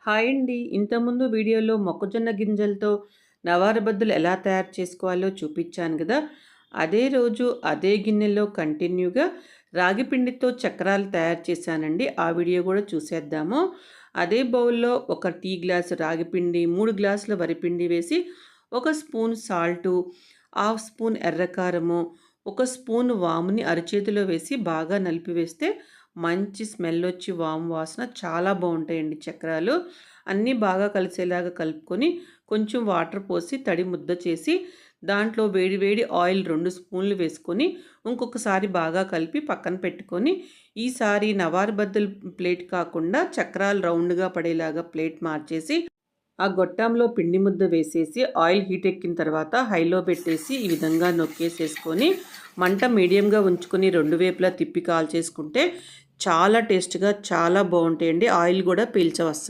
Hi అండి. ఇంతకుముందు వీడియోలో మొక్కజొన్న గింజలతో నవారబద్దలు ఎలా తయారు చేసుకోవాలో చూపించాను గదా! అదే రోజు అదే గిన్నెలో కంటిన్యూగా రాగి పిండితో చక్రాలు తయారు చేశానండి. ఆ వీడియో గూడా చూసేద్దాము. అదే బౌల్‌లో ఒక టీ గ్లాసు రాగి పిండి, 3 గ్లాసుల వరిపిండి వేసి, ఒక స్పూన్ సాల్టు, హాఫ్ స్పూన్ ఎర్రకారము, ఒక స్పూన్ వాముని అరచేతిలో వేసి బాగా నలిపివేస్తే మంచి స్మెల్లొచ్చి వాము వాసన చాలా బావుంటాయండి చక్రాలు. అన్నీ బాగా కలిసేలాగా కలుపుకొని, కొంచెం వాటర్ పోసి తడి ముద్ద చేసి, దాంట్లో వేడి వేడి ఆయిల్ 2 స్పూన్లు వేసుకొని, ఇంకొకసారి బాగా కలిపి పక్కన పెట్టుకొని, ఈసారి నవారు బద్దలు ప్లేట్ కాకుండా చక్రాలు రౌండ్‌గా పడేలాగా ప్లేట్ మార్చేసి, ఆ గొట్టంలో పిండి ముద్ద వేసేసి, ఆయిల్ హీట్ ఎక్కిన తర్వాత హైలో పెట్టేసి, ఈ విధంగా నొక్కేసేసుకొని, మంట మీడియంగా ఉంచుకొని 2 వైపులా తిప్పి కాల్చేసుకుంటే చాలా టేస్ట్‌గా చాలా బావుంటాయండి. ఆయిల్ గూడా పీల్చవు అస్సలు.